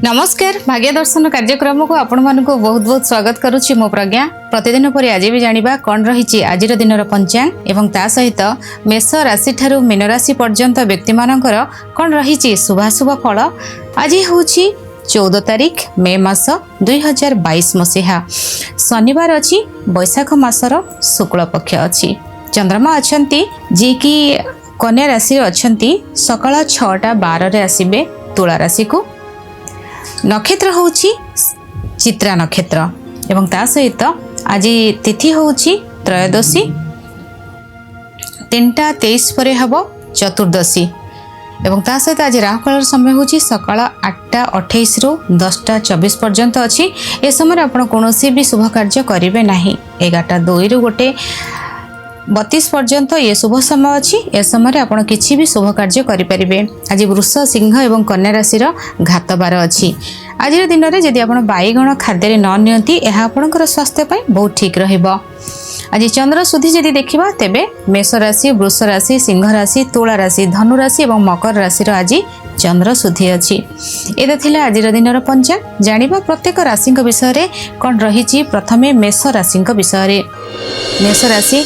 नमस्कार भाग्य दर्शन कार्यक्रम को आपण मानक बहुत बहुत स्वागत करुच्ची मो प्रज्ञा। प्रतिदिन पर आज भी जानिबा कौन रही आज दिन पंचांग एवं ता सहित मेष राशि ठारू मीन राशि पर्यंत व्यक्ति मानकर कौन रही शुभाशुभ फल। आज हूँ 14 तारीख मे मास 2022 मसीहा शनिवार अच्छी बैशाख मासर शुक्ल पक्ष अच्छी। चंद्रमा अच्छा जी कि कन्या राशि अच्छा सकाळ 6:12 आसबे तुला राशि को। नक्षत्र होउची चित्रा नक्षत्र एवं ता सहित आज तिथि होउची त्रयोदशी 3:23 परे हब चतुर्दशी एवं ता सहित आज राहुकाल समय होउची सकाळ 8:28 रु 10:24 पर्यंत अछि। ए समय आपण कोनोसी भी शुभ कार्य करिवे नाही। 11:02 रु 1:32 पर्यंत ये शुभ समय अच्छी। ए समय आपण किछि भी शुभ कार्य करि परिबे। आज वृष सिंह एवं कन्या राशि घात बार अच्छी। आज दिन में जदि आपण बैगण खाद्य न नियंती एहा आपणकर स्वास्थ्य पई बहुत ठीक रहइबो। आज चंद्र सुधी जदि देखिबा तेबे मेष राशि वृष राशि सिंह राशि तुला राशि धनु राशि एवं मकर राशि आज चंद्र सुधी अच्छी। एते थिले आज दिन पंचांग। जानिबा प्रत्येक राशि विषय रे कोन रहिछि। प्रथमे मेष राशि विषय। मेष राशि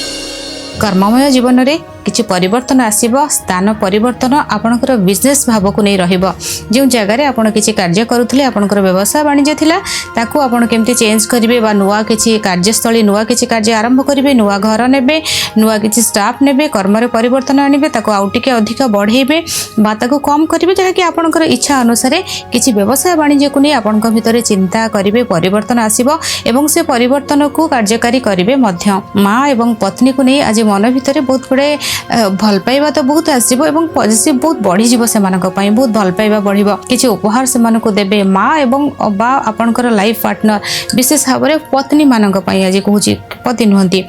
कर्ममय जीवन रे किछि परिवर्तन आसीबो। स्थान परिवर्तन आपणकर बिजनेस भाव को नहीं रहिबो। जो जगह आपण किछि कार्य करूथले आपणकर व्यवसाय वाणिज्य थिला ताकू आपण केमति चेंज करिवे बा नुवा किछि कार्यस्थली नुवा किछि कार्य आरंभ करिवे नुवा घर नेबे नुवा किछि स्टाफ नेबे कर्म रे परिवर्तन आनिबे ताकू आउटिके अधिक बढ़ेबे बा ताकू कम करिवे जहा कि आपणकर इच्छा अनुसार किछि व्यवसाय वाणिज्य को नहीं आपणक भितरे चिंता करिवे परिवर्तन आसीबो एवं से परिवर्तन को कार्यकारी करिवे मध्य। मां एवं पत्नी को नहीं आज मन भितरे बहुत गुडे भल पाइबा तो बहुत आसीबो एवं पॉजिटिव बहुत बढ़ी जीवो सेमानक पई बहुत भल पाइबा बढ़िबो। किछि उपहार सेमानक देबे मां एवं बा आपनकर लाइफ पार्टनर विशेष भाव रे पत्नी मानक पई आज कहूची पति नहंती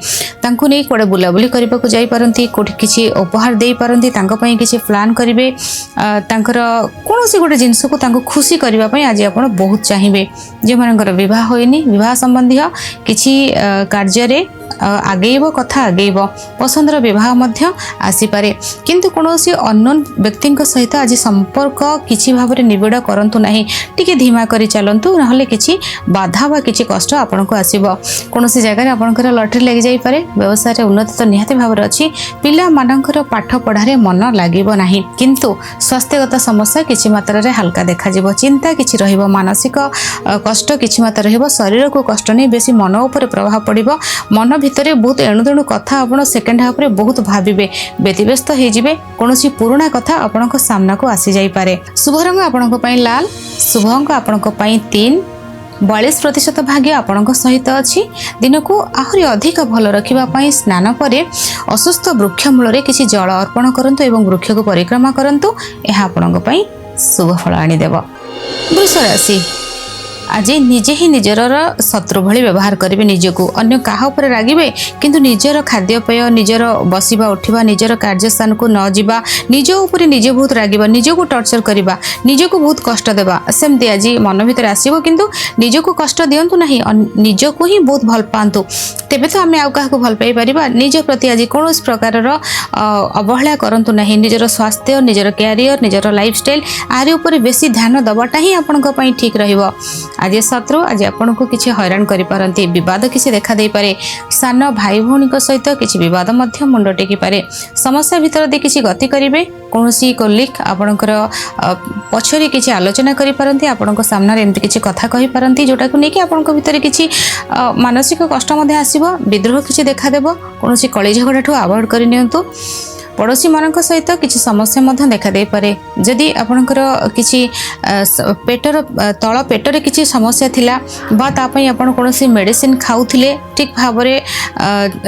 तांकु नै कोडे बुलाबुली करबा को जाई पारंती कोठी किछि उपहार देई पारंती तांको पई किछि प्लान करिवे तांकर कोनोसी गोटे जिंस को तांको खुशी करबा पई आज आपण बहुत चाहिबे। जे मानकर विवाह होइनी विवाह संबंधी किछि कार्य रे आगेइबो कथा आगेइबो पसंदर विवाह मध्य आसी पारे किंतु कोनोसी अननोन व्यक्ति सहित आज संपर्क किछि भाव रे निबिड़ करंतु नाही। टिके धीमा करी चलंतु नहले किछि बाधा बा किछि कष्ट आपनको आसीबो। कोनोसी जगह रे आपनकर लॉटरी लागि जाई पारे। व्यवसाय रे उन्नति तो निहाती भाव रे अछि। पिला मानकर पाठ पढ़ा रे मन लागिबो नाही किंतु स्वास्थ्यगत समस्या किछि मात्रा रे हल्का देखा जिवो। चिंता किछि रहिबो मानसिक कष्ट किछि मात्रा रहिबो। शरीर को कष्ट नै बेसी मन ऊपर प्रभाव पड़िबो। मन भितरे बहुत एणु तेणु कथा आपण सेकेंड हाफ रे बहुत भाबिबे व्यतिव्यस्त हो जिवे। कोनोसी पुराना कथा आपणक सामना को आसी जाई पारे। शुभ रंग आपणक पई लाल। शुभ अंक आपणक पई 3। 42% भाग्य आपणक सहित अछि। दिन को आहुरी अधिक भल रखिबा पई स्नान परे असुस्थ वृक्ष मूल रे किछि जल अर्पण करंतु एवं वृक्ष को परिक्रमा करंतु एहा आपणक पई शुभ फल आनी देबो। वृष राशि आज निजे ही निजर शत्रु भली व्यवहार करेंगे। निजको अन्य काहा ऊपर रागिबे किंतु निजर खाद्यपेय निजर बसिबा उठिबा निजर कार्यस्थान को न जिबा निज ऊपर निजे बहुत रागिबा निजको टर्चर करिबा निजको बहुत कष्ट देबा सेमती आज मन भीतर आसीबो किंतु निजको कष्ट दियंतु नाही निजको ही बहुत भल पांतु तेबे तो आमे आउ काहा को भल पाई परिबा। निज प्रति आज कोनोस प्रकार अवहेला करंतु नाही। निजर स्वास्थ्य निजर कैरियर निजर लाइफस्टाइल आरि ऊपर बेसी ध्यान दबाटा ही आपनक पई ठीक रहइबो। आज शत्रु आज आपन को किछि हैरान करि पारंती विवाद किछि देखा दे पारे। सान भाई भौणी को सहित किछि विवाद मध्य मुंड टेकी पारे। समस्या भीतर दे किछि गति करिवे। कोनोसी कोलिक आपनकर पछरी किछि आलोचना करि पारंती आपनक सामना रे एमति किछि कथा कहि पारंती जोटा को नेकी आपनक भीतर किछि मानसिक कष्ट मध्य आसीबो। विद्रोह किछि देखा देबो। कोनोसी कଳି झगड़ा ठो अवॉइड करि नियंतु। पड़ोशी मानक सहित किछि समस्या मध्य देखा दे पारे। जदि आपनकर किछि पेटर तळ पेटरे किछि समस्या थिला बा ता पई आपण कोनोसी मेडिसिन खाउथिले ठीक भाव रे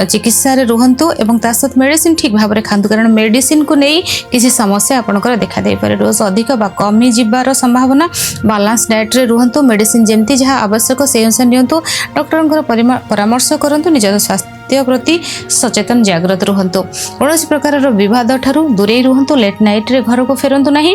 चिकित्सा रे रुहंतु एवं ता साथ मेडिसिन ठीक भाव रे खांतु कारण मेडिसिन को नै किछि समस्या आपनकर देखा दे पारे। डोज अधिक बा कमी जिबार संभावना। बैलेंस डाइट रे रुहंतु मेडिसिन जेमति जहा आवश्यक से अनुसार नियंतु। डॉक्टरंकर परामर्श करंतु। निज स्वास्थ्य प्रति सचेतन जागृत रुहंतु। कोनोसी प्रकार विवाद ठारू दूरे रुहंतु। लेट नाइट रे घर को फेरंतु नाही।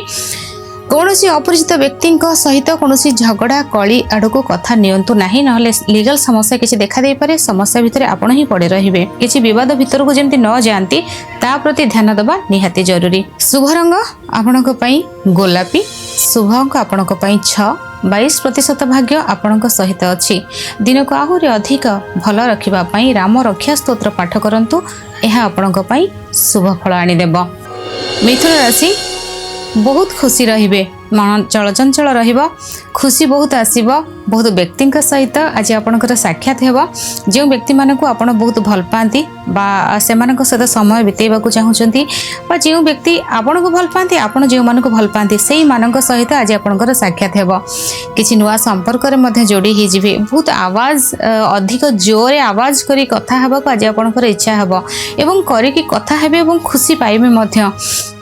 कौनसी अपरिचित व्यक्ति सहित कौनसी झगड़ा कली आड़ को कथा नियंतु नहीं नहले लीगल समस्या किसी देखा दे पारे समस्या भितर आपण ही पड़े रहिबे किसी विवाद भितर को जेमती न जाती ता प्रति ध्यान देबा निहाती जरूरी। शुभ रंग आपणक पई गोलापी शुभ अंक आपणक पई 6-22% भाग्य आपणक सहित अछि। दिन को आहुरी अधिक भल रखिबा पई राम रक्षा स्तोत्र पाठ करंतु यह आपणक पई शुभ फल आनी देबो। मिथुन राशि बहुत खुशी रहिबे मन चलचंचल रहिबो खुशी बहुत आसीबो बहुत व्यक्ति सहित आज आपणकर साक्षात हेबो जो व्यक्ति मानक आपण बहुत भल पाती बा सेमानक सहित समय बितेबा को चाहूचंती बा जो व्यक्ति आपण को भल पाती आपण जो मानक भल पाती सेही मानक सहित आज आपणकर साक्षात हेबो किछि नुवा संपर्क रे मध्ये जोड़ी ही जिवे बहुत आवाज अधिक जोरे आवाज करी कथा हेबा को आज आपणकर इच्छा हेबो एवं करी की कथा हेबे एवं खुशी पाइबे मध्ये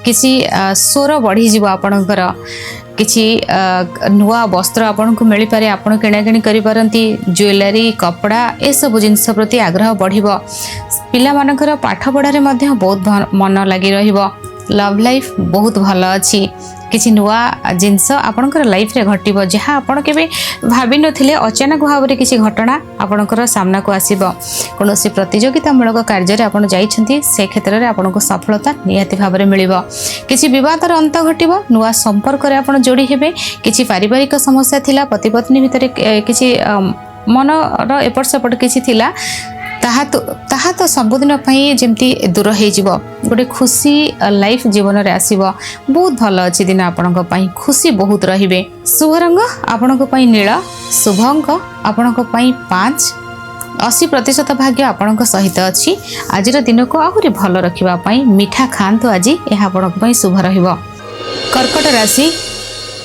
किसी स्वर बढ़ी जीव आपणकर किसी नुआ वस्त्र आपन को मिल पारे आपन किणाकिणी करि पारंती ज्वेलरी कपड़ा ए सब जिनस प्रति आग्रह बढ़िबो पिला मानकर पाठ पढ़ारे मध्ये बहुत मन लगी रहिबो लव लाइफ बहुत भल अछि किसी नुआ जिनस आपणकर लाइफ रे घटिबो जहाँ आपण केबे भाबी नथिले अचानक भावरे किसी घटना आपणकर सामना को आसीबो कोनोसी प्रतियोगिता मूलक कार्य रे आपण जाइछंती से क्षेत्र रे आपनको सफलता निहाती भावरे मिलिबो किसी विवादर अंत घटिबो नुआ संपर्क रे आपण जोड़ी हेबे किसी पारिवारिक समस्या थिला पति पत्नी भितर किसी मन रो एपट सेपट किसी थिला ताहा तो सबुदिन जमती दूर हो गोटे खुशी लाइफ जीवन रे आसीबो बहुत भल अच्छी दिन आपणक पई खुशी बहुत रहिबे। शुभ रंग आपणक पई नील शुभ अंक आपणक पई 5-80% भाग्य आपणक सहित अछि। आजिर दिन को आहुरी भल रखिबा पई मिठा खांतु आज यह आपणक पई शुभ रहिबो। कर्कट राशि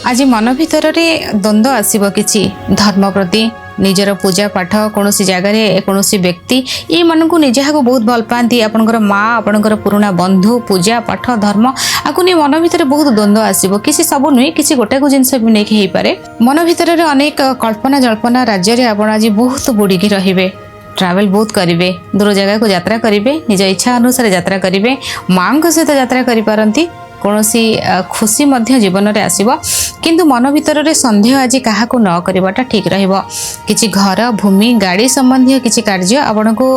आज मन भितर रे द्वंद्व आसीबो किछि धर्म प्रति निजर पूजा पाठ कौन जगार कौन व्यक्ति ये मन को निजे बहुत भल पाती आपंकर माँ आपंकर पुराणा बंधु पूजा पाठ धर्म आपको नहीं मन भितर बहुत द्वंद्व आसो किसी सब नुहे किसी गोटे को जिनस भी नहीं पारे मन भितर अनेक कल्पना जल्पना राज्य में आप आज बहुत बुड़िकी रे ट्रावेल बहुत करेंगे दूर जगह को यात्रा करेंगे निज इच्छा अनुसार यात्रा करेंगे माँ सहित यात्रा करें कौनसी खुशी मध्य जीवन में आसब किंतु मन भितर रे संदेह आज क्या न करवाटा ठीक रहिबो किछि घर भूमि गाड़ी संबंधी किछि कार्य आपण को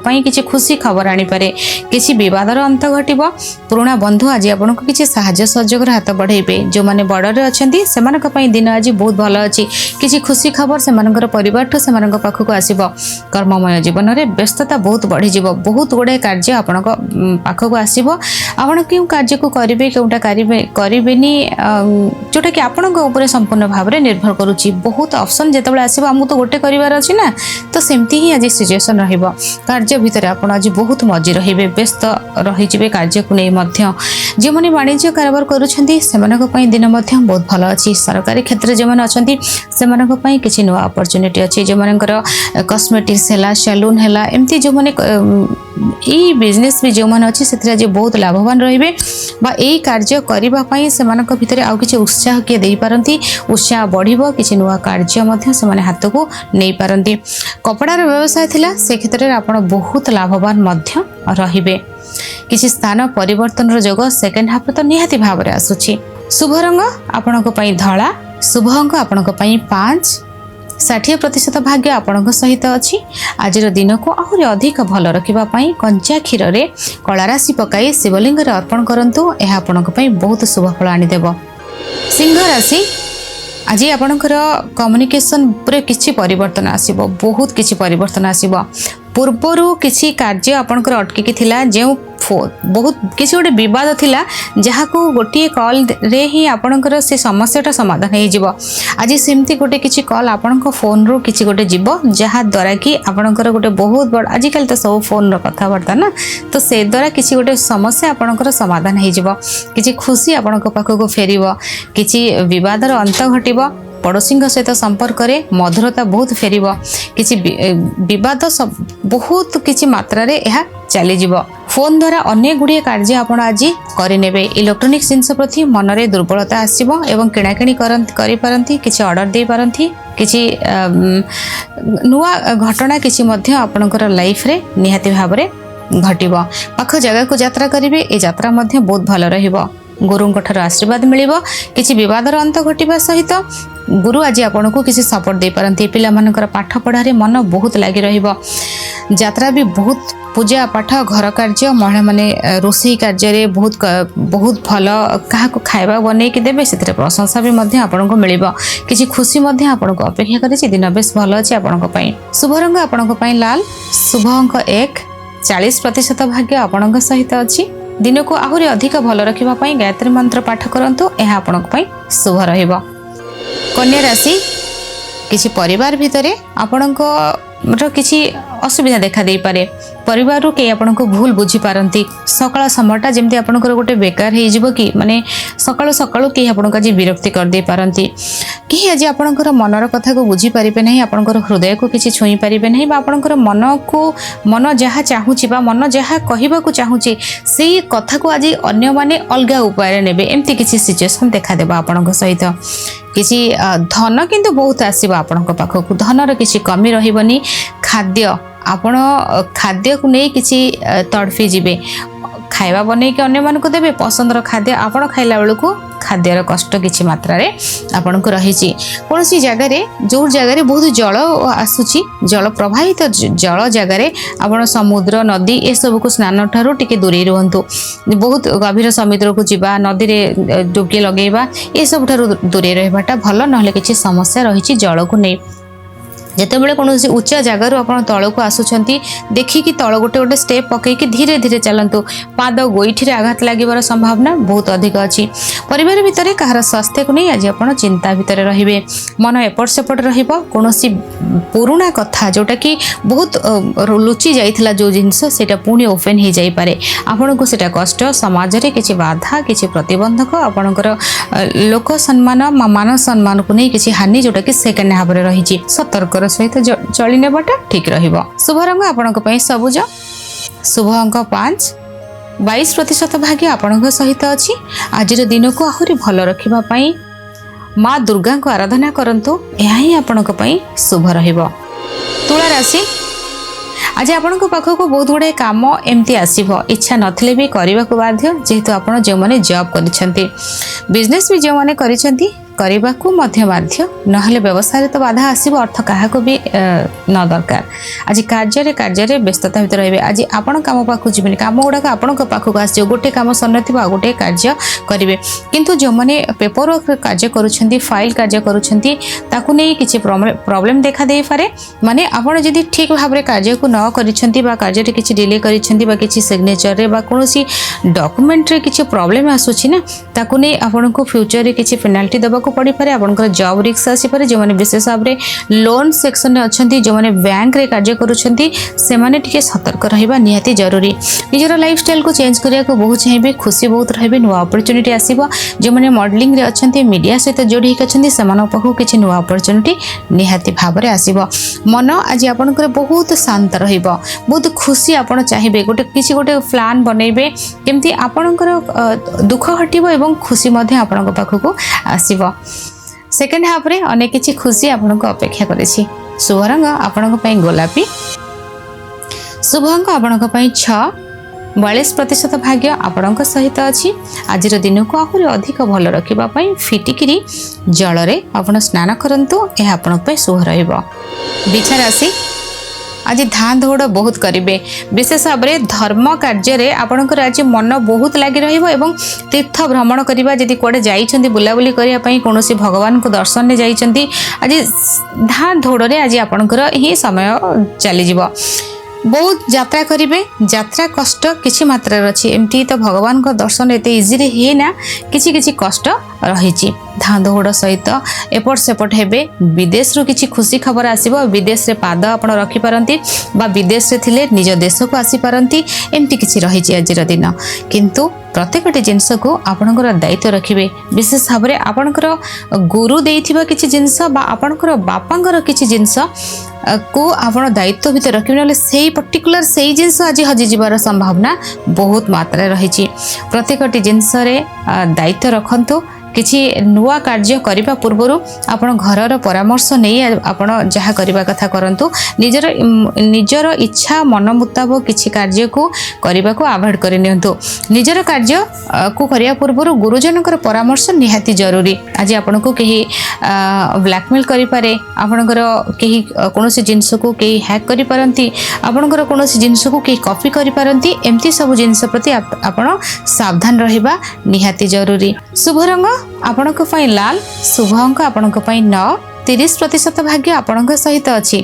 पई किछि खुशी खबर आनी पारे किछि विवादर अंत घटिबो पुराणा बंधु आज आपण को किछि सहाय्य सहयोग हाथ बढ़ेबे जो माने बड़रे अछंती सेमानक पई दिन आज बहुत भल अछि किछि खुशी खबर सेमानकर परिवार ठो सेमानक पाखक आसीबो कर्ममय जीवन में व्यस्तता बहुत बढ़ी जीवो बहुत गुडे कार्य आपण को पाखक आसीबो आपण क्यों कार्य को करिवे केउटा करेनि जोटा कि आपण संपूर्ण भाव में निर्भर करुच्ची बहुत ऑप्शन जिते आसो आमको तो गोटे करार अच्छी ना तो सेमती ही आज सिचुएसन रहिबो कार्य भितर आपण आज बहुत मजी रहिबे व्यस्त रही कार्य को नहीं जो मैंने वाणिज्य कारोबार करुछंती सेमानक पई दिन मध्य बहुत भल अच्छी सरकारी क्षेत्र जो मैंने अच्छी सेमानक पई किछि नुआ अपॉर्चुनिटी अच्छी जो मानकर कॉस्मेटिक्स हैला सैलून हैला एमती जो माने ई बिजनेस भी जो माने अच्छी से आज बहुत लाभवान रहिबे बा एई कार्य करिबा पई सेमानक भितर आउ किछि उत्साह किए देई पारंती उत्साह बढ़िबो किछि नुआ कार्य मध्य सेमाने हाथ को नहीं पारंती कपड़ार व्यवसाय थिला से क्षेत्र में आपण बहुत लाभवान मध्य रहिबे किछि स्थान परिवर्तन जोग सेकेंड हाफ तो निहाती भाव में आसुछि। शुभ रंग आपणक पई धला शुभ अंक आपणक पई 5-60% भाग्य आपणक सहित अछि। आज दिन को आहुरी अधिक भल रखिबा पई कंचा क्षीर रे कला राशि पकाई शिवलिंग रे अर्पण करंतु यह आपणक पई बहुत शुभ फल आनी देबो। सिंह राशि आज आपणकर कम्युनिकेशन पूरे किछि परिवर्तन आसीबो बहुत किछि परिवर्तन आसीबो पूर्वरु किछि कार्य आपणकर अटकी थिला जे बहुत किसी गोटे बद थिला जहाँ को गोटे कॉल रे ही आपणकर से समस्याटा समाधान हो जिवो आज सेमती गोटे किछि कॉल आपणक फोन रो किछि गोटे जीवो जहाँ द्वारा कि आपणकर गोटे बहुत बड़ आजिकल तो सब फोन रो कथबार्ता ना तो से द्वारा किछि गोटे समस्या आपणकर समाधान हो जिवो किछि खुशी आपणक पाखक फेरिबो किछि विवादर अंत घटिबो पड़ोसी सहित संपर्क में मधुरता बहुत फेर किसी बद बहुत किसी मात्रा रे यह चली जीवो फोन द्वारा अनेक गुड़िए कार्य आपण आज करे इलेक्ट्रोनिक जिनस प्रति मन में दुर्बलता आसो एवं किणाकिणी करपारती किसी ऑर्डर दे पारती किसी नुआ घटना किसी आपणकर लाइफ रे निहाती भाव में घटिबो पाख जगह को यात्रा करेंगे ए यात्रा बहुत भल रहिबो गुरुंक ठार आशीर्वाद मिलिबो किछि विवादर अंत घटिबा सहित गुरु आज आपन को किसी सपोर्ट दे पारंती पिला मानकर पाठ पढ़ारे मन बहुत लागि रहिबो यात्रा भी बहुत पूजा पाठ घर कार्य महिला माने रोषई कार्य बहुत बहुत भल क्या खाइबा बनै कि देबे से प्रशंसा भी मध्य आपन को मिलिबो किछि खुशी मध्य आपन को अपेक्षा करिछि दिन बेस भल अछि आपन को पई शुभ रंग आपन को पई लाल शुभ अंक 1 40% भाग्य आपन को सहित अछि दिन को आहुरी अधिक भल रखिबा पई गायत्री मंत्र पाठ करंतु एहा आपन को पई शुभ रहिबो कन्या राशि किसी परिवार भितरे आपण किसी असुविधा देखा दे पारे परिवार रू कई आपन को भूल बुझी पारंती सकाळ समयटा जेमती आपन को गोटे बेकार हे जिवो कि माने सकाळ सकाळ कई आपन को आज विरक्ति कर दे पारंती कि आज आपन को मनर कथा को बुझी परिबे नहीं आपन को हृदय को किसी छुई परिबे नहीं बा आपन को मन जहा चाहूची बा मन जहा कहिबा को चाहूची सेही कथा को आज अन्य माने अलगा उपाय नेबे एमती किसी सिचुएशन देखा देबा आपन को सहित किसी धन किंतु बहुत आसीबा आपन को पाखो धनर किसी कमी रहिबनी खाद्य आपण खाद्य को नहीं किसी तड़फी जीवे खाइबा बनै कि अन्य मान को देबे पसंदर खाद्य आपण खाइला बेलू को खाद्यर कष्ट किछि मात्रा रे आपण को रहिछि कोनसी जगह रे जो जगह रे बहुत जल आसुछि जल प्रवाहित जल जगह रे आपण समुद्र नदी ए सब को स्नान ठारो टिके दूरे रहंतु बहुत गभीर समुद्र को जिबा नदी रे डुबकी लगेबा ए सब ठारो दूरे रहबाटा भल नहले किछि समस्या रहिछि जल को नै जिते बड़े कौन उच्चा जगार आप तल को आसुंच देखिकी तल गोटे गोटे स्टेप पकईकि धीरे धीरे चलतु पाद गोईठी आघात लगे संभावना बहुत अधिक अच्छी परिवार भितर कहार स्वास्थ्य को नहीं आज आप चिंता भितर रे मन एपट सेपट कौन पुराणा कथा जोटा कि बहुत लुचि जाइथिला जो जिनस सेटा पुणी ओपन हो जाइपे आपन को सेटा कष्ट समाज रे किछि बाधा किछि प्रतिबंधक आपणकर लोक सम्मान मान सम्मान को नहीं किछि हानि जोटा कि सेकेंड हाफ रे रही सतर्क सहित चली नेबाटा ठीक रहिबो शुभ रंग आपनक पई सबुज शुभ अंक 5 22% भाग्य आपनक सहित अछि आजिर दिन को आहुरी भल रखिबा पई माँ दुर्गा को आराधना करंतु एहा ही आपनक पई शुभ रहिबो तुला राशि आज आपण पाख को बहुत गुड़े कम एमती आसीबो इच्छा नथिले भी करने को बाध्य जेहेतु आपण जो माने जॉब करिसेंती बिजनेस भी जो माने करिसेंती करने को मध्य बाध्य नहले व्यवसाय तो बाधा आसीबो अर्थ काहा को भी न दरकार आज कार्य व्यस्तता भितर रहिबे आज आपण काम पाखु जिबेनी काम गुडा आपण पाखु आसी गोटे काम सन्नथिबा गोटे कार्य करिवे किंतु जो माने पेपर वर्क कार्य करूछंती फाइल कार्य करूछंती ताकु नै किछि प्रॉब्लम देखा देई पारे माने आपण जदी ठीक भाव रे कार्य को न करिछंती बा कार्य रे किछि डिले करिछंती बा किछि सिग्नेचर रे बा कोनोसी डॉक्यूमेंट रे किछि प्रॉब्लम आसुछि ना ताकु नै आपण को फ्यूचर रे किछि पेनाल्टी देबा को पड़ी पारे आपनकर जॉब रिस्क आसी पारे जो माने विशेष भाव रे लोन सेक्शन रे अछंती जो माने बैंक रे कार्य करूछंती से माने टिके सतर्क रहिबा निहाती जरूरी निजर लाइफस्टाइल को चेंज करिया को बहुत चाहिए खुशी बहुत रहबे नुवा अपॉर्चुनिटी आसीबो जो माने मॉडलिंग रे अछंती मीडिया सहित जोड़ी अछंती समान पाखु किछि नुवा अपॉर्चुनिटी निहाती भाव रे आसीबो मन आज आपनकर बहुत शांत रहिबो बहुत खुशी आपण चाहिए गोटे किछि गोटे प्लान बनैबे केमती आपनकर दुख हटिबो एवं खुशी मध्ये आपनक पाखु आसीबो सेकेंड हाफ रे अनेक किछि खुशी आपनक अपेक्षा करिछि शुभ रंग आपनक पई गोलापी शुभ अंक आपनक पई 6 42% भाग्य आपनक सहित अछि आजिर दिन को आहुरी अधिक भल रखिबा पई फिटिकिरी जल रे आपण स्नान करंतु एहा आपनक पई शुभ रहइबो बिछा राशि आज धान दौड़ बहुत करेंगे विशेष भाव में धर्म कार्य आपणकर आज मन बहुत लगी रही तीर्थ भ्रमण करवा जदि कड़े जाइछंती बुलाबुली करने कौन भगवान को दर्शन जाइछंती आज धान दौड़ आज आपणकर ही समय चली बहुत यात्रा करेंगे यात्रा कष्ट किसी मात्रा अच्छी एमती तो भगवान को दर्शन एत इजी है ना किसी कष्ट रही धान दौड़ सहित एपट सेपट हेबे विदेश रू किसी खुशी खबर आसीबो विदेश रे पाद आपण रखी पारंती बा विदेश रे थिले निज देश को आसी पारंती एमती किसी रही आजिर दिन किंतु प्रत्येकटी जिनस को आपणकर दायित्व रखिबे विशेष भाव में आपणकर गुरु देइथिबा किछि जिनस बा आपणकर बापांकर किछि जिनस को आपण दायित्व भितर रखिबे नले सेही पर्टिकुलर सेही जिनस आज हजि जिबार संभावना बहुत मात्रा रही प्रत्येकटी जिनस रे दायित्व रखंतु किसी नुआ कार्य करने पूर्व आपण घरर परामर्श नहीं आपण जहाँ करने कथा करंतु निजर इच्छा मन मुताबक किसी कार्य को करने को अवॉइड कर नियंतु निजर कार्य को करने पूर्व गुरुजन परामर्श निहाती जरूरी आज आपण को कहीं ब्लैकमेल करि पारे आपणकर कहीं कौन जिनस को कहीं हैक करि पारंती आपणकर कौन जिनस को कहीं कॉपी करि पारंती एमती सब जिनस प्रति आपण सावधान रहिबा निहाती जरूरी। शुभ रंग आपणक पई लाल, शुभ अंक आपणक पई 9, 30% भाग्य आपणक सहित अछि।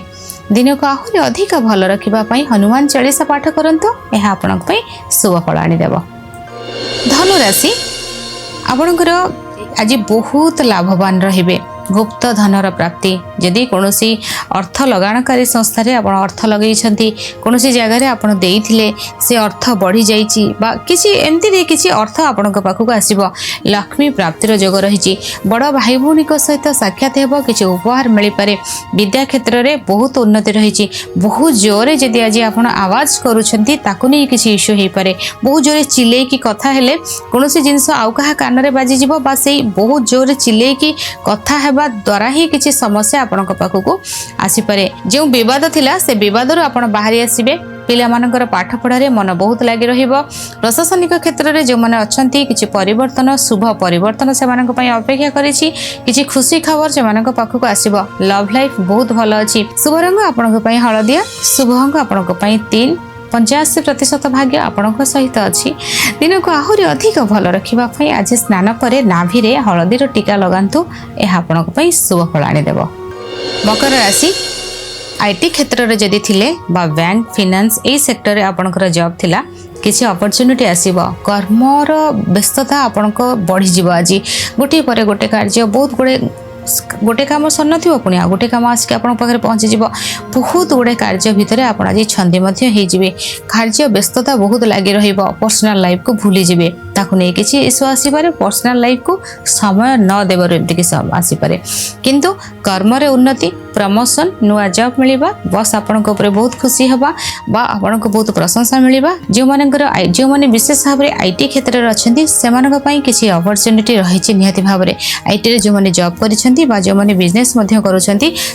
दिन को आहुरी अधिक भल रखिबा पई हनुमान चालीसा पाठ करंतु एहा आपणक पई शुभ फल आनी देबो। धनु राशि आपणकर आज बहुत लाभवान रहिबे गुप्त धनर प्राप्ति जदि कौन अर्थ लगाणकारी संस्थार आपण अर्थ लगे कौन जगार आपण देइथिले से अर्थ बढ़ी जाइछि बा किसी एमती किसी अर्थ आपण पाखक आसीबो लक्ष्मी प्राप्तिर जोग रही बड़ भाई भौणी सहित साक्षात हेबो किसी उपहार मिल पारे विद्या क्षेत्र में बहुत उन्नति रही बहुत जोरे जदि आज आपण आवाज करूछंती ताकु नहीं किसी इश्यू हो पारे बहुत जोरे चिल्ले की कथा हेले कौन जिनस आउ कहा कान रे बाजी जिवो बा सेई बहुत जोरे चिल्ले की कथा द्वारा ही किसी समस्या आपण पाखक आसीपे जो विवाद थिला से विवाद आपण बाहरी आसबे पिला मानकर पाठ पढ़ारे मन बहुत लगी रहिबो प्रशासनिक क्षेत्र में जो मैंने अच्छा किसी परिवर्तन शुभ परिवर्तन से अपेक्षा करिछि किसी खुशी खबर से पाखक आसीबो लव लाइफ बहुत भल अच्छी। शुभ रंग आपण हलदिया, शुभ अंक आपण 3, 85% भाग्य आपण सहित अच्छी। दिन को आहुरी अधिक भल रखापी आज स्नान पर नाभि रे हलदीर टीका लगातु यह आपण शुभ फल आनीदेव। मकर राशि आईटी क्षेत्र में जदि थिले बा बैंक फिनान्स ए सेक्टर में आपणकर जॉब थिला किसी अपॉर्चुनिटी आसीबो कर्मर व्यस्तता आपण बढ़ीज आज गोटे पर गोटे कार्य बहुत गुड़े गोटे काम सर नथिबो पुणी आ गोटे काम आसिक आपण पाखरे पहुँची जीवो बहुत गुड़े कार्य भितर आपण आज छंदी मध्य हो जिवे कार्य व्यस्तता बहुत लगी रहिबो पर्सनल लाइफ को भूली जिवे ताकु नहीं किसी इश्यू आसीपारे पर्सनल लाइफ को समय न देवर एमती कि आसीपारे किंतु कर्म रे उन्नति प्रमोशन नुआ जॉब मिलवा बस आपण बहुत खुशी हवा बा आपण बहुत प्रशंसा मिलवा जो मैंने विशेष भाव में आईटी क्षेत्र में अच्छा से किसी अपॉर्चुनिटी रही निहाती भाव में आईटी जो मैंने जॉब कर जो मैंने बिजनेस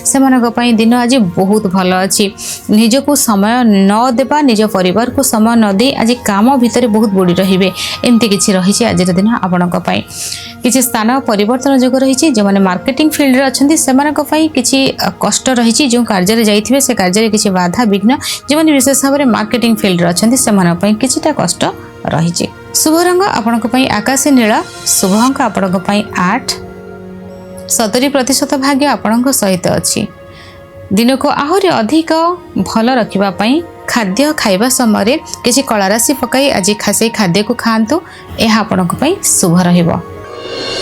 से दिन आज बहुत भल अच्छी निजको समय न देवा निज परिवार को समय न दे आज काम भितर बहुत बुड़ी रे एमती किसी रही आज दिन आपण किसी स्थान परिवर्तन जोग रही जो मैंने मार्केटिंग फील्ड रे अच्छा से किसी कष्ट रही जो कार्य जाइए से कार्य किसी बाधा विघ्न जो मैंने विशेष भाव में मार्केटिंग फील्ड रे अच्छा से किसी कष्ट रही। शुभ रंग आपण आकाशी नीला, शुभ अंक आपण 8, 70% भाग्य आपण सहित अच्छी। दिन को आहुरी अधिक भल रखापी खाद्य खाइबा समय किसी कला राशि पकाई आज खासे खाद्य को खातु यह आपण शुभ रहिबो।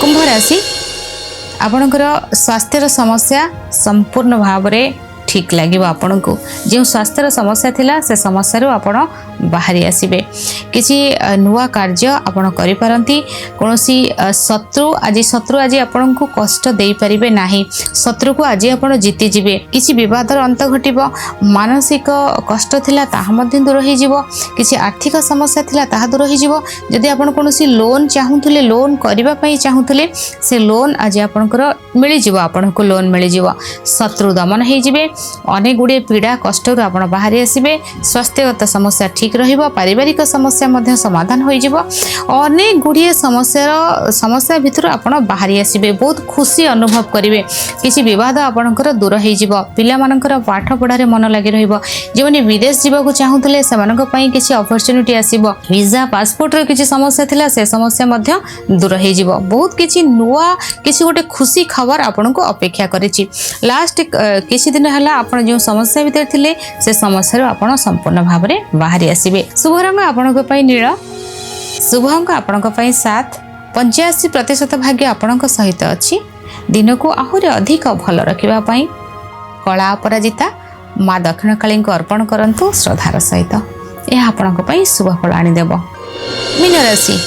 कुंभ राशि आपणकर स्वास्थ्यर समस्या संपूर्ण भाव में ठीक लगे आपन को जो स्वास्थ्यर समस्या थिला से समस्या आपण बाहरी आसबे किसी नुआ कार्य आपण करि पारंती कोनोसी शत्रु आज आपण को कष्ट दे परिबे नाही शत्रु को आज आपण जीति जिवे किसी विवादर अंत घटिबो मानसिक कष्ट थिला ताहा मध्ये दूर हो जिवो किसी आर्थिक समस्या थिला ताहा दूर हो जिवो जदि आपण कोनोसी लोन चाहुथले लोन करिबा पई चाहुथले से लोन आज आपणकर मिली जिवो आपण को लोन मिली जिवो शत्रु दमन हे जिवे अनेक गुड़े पीड़ा कष्ट आपण बाहरी आसबे स्वास्थ्यगत समस्या ठीक रहिबो पारिवारिक समस्या मध्य समाधान हो जिवो अनेक गुड़े समस्या भितर आपण बाहरी आसबे बहुत खुशी अनुभव करिवे किसी विवाद आपणकर दूर हो जिवो पिला मानकर पाठ पढ़ारे मन लगी रहिबो जो माने विदेश जीवाक चाहुतले सेमानक पई किसी अपॉर्चुनिटी आसीबो वीजा पासपोर्ट रे किसी समस्या थिला से समस्या मध्य दूर हो जिवो बहुत किसी नुआ किसी गोटे खुशी खबर आपण को अपेक्षा करिछि लास्ट किसी दिन हला आपण जो समस्या भितर थिले से समस्या आपण संपूर्ण भाव में बाहरी आसीबे। शुभ रंग आपण पई नील, शुभ अंक आपण पई 7, 85% भाग्य आपण सहित अच्छी। दिन को आहुरी अधिक भल रखिबा पई कला अपराजिता माँ दक्षिण काली को अर्पण करंतु श्रद्धार सहित यह आपण पई शुभ फल आनी देबो। मीन राशि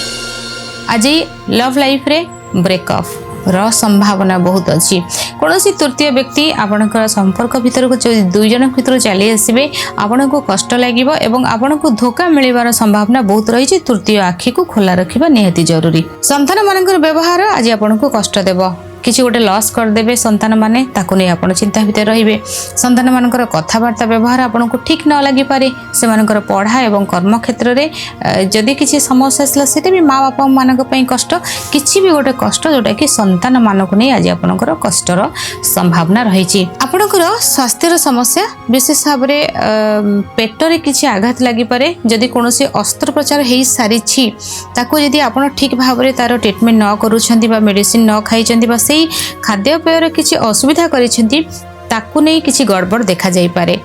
आज लव लाइफ रे ब्रेकअप संभावना बहुत अच्छी। कौन तृतीय व्यक्ति आपणकर संपर्क भीतर को दुई जन भीतर चली आसवे आपण को कष्ट लगे एवं आपण को धोखा मिलवार संभावना बहुत रही। तृतीय आखि को खोला रखा निहाती जरूरी। संतान मानकर व्यवहार आज आपण को कष्ट देव, किसी गोटे लॉस करदेवे संतान माने ताकू नहीं आपण चिंता भितर रहिबे। संतान मानकर कथबार्ता व्यवहार आपण को ठीक न लगी पारे। से मानकर पढ़ा एवं कर्म क्षेत्र रे जदि किसी समस्या आसला सेते भी माँ बापा मानक पई कष्ट, किसी भी गोटे कष्ट जोटा कि संतान मानक नहीं आज आपणकर कष्टर संभावना रही। आपणकर स्वास्थ्यर समस्या विशेष भाव में पेटरे किसी आघात लगी पारे। जदि कोनोसी अस्त्रोपचार हो सारी ताकू जदि आपण ठीक भाव में तार ट्रीटमेंट न करूछंती बा मेडिसिन न खाइछंती बा से खाद्यपेय किसी असुविधा करिसेंती ताकू नहीं किसी गड़बड़ देखा जाई पारे।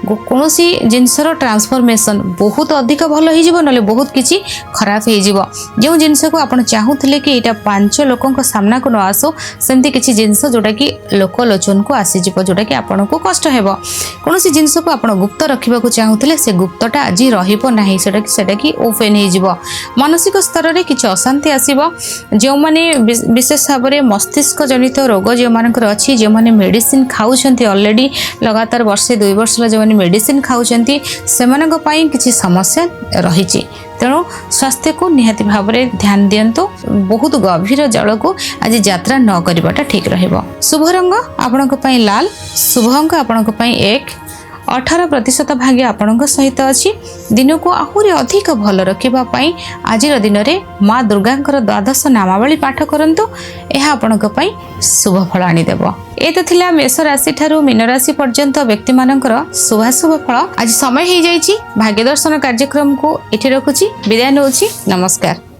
कौन सी जिनसर ट्रांसफॉर्मेशन बहुत अधिक भल हो ना बहुत किसी खराब हो जो जिनस को आप चाहूले कि यहाँ 5 लोकों सामना को न आसो सेमती किसी जिनस जोटा कि लोकलोचन को आसीज जोटा कि आपन को कष्ट हेबो। कौन सी जिनस को आप गुप्त रखा चाहूले से गुप्तटा आज रहा कि ओपन हो मानसिक स्तर में किसी अशांति आसो। जो मैंने विशेष भाव में मस्तिष्क जनित रोग जो मानकर अच्छी जो मैंने मेडिसिन खाऊंट ऑलरेडी लगातार वर्षे 2 वर्ष जो मेडिसिन खाऊंट से किसी समस्या रही। तेणु स्वास्थ्य को निहाती भाव में ध्यान दिंतु। बहुत गभीर जल को आज यात्रा न करवाटा ठीक रहिबो। शुभ रंग आपणक पई लाल, शुभ अंक आपणक पई 1। 18% भाग्य आपण सहित अच्छी। दिन को आहुरी अधिक भल रखापी आज दिन में माँ दुर्गा द्वादश नामावली पाठ करंतु, यह आपण शुभ फल आनीदेव। ये तो थिला मेष राशि ठारू मीन राशि पर्यंत व्यक्ति मानकर शुभाशुभ फल। आज समय हो जाइए भाग्य दर्शन कार्यक्रम को इठी रखुची। विदाय नौची। नमस्कार।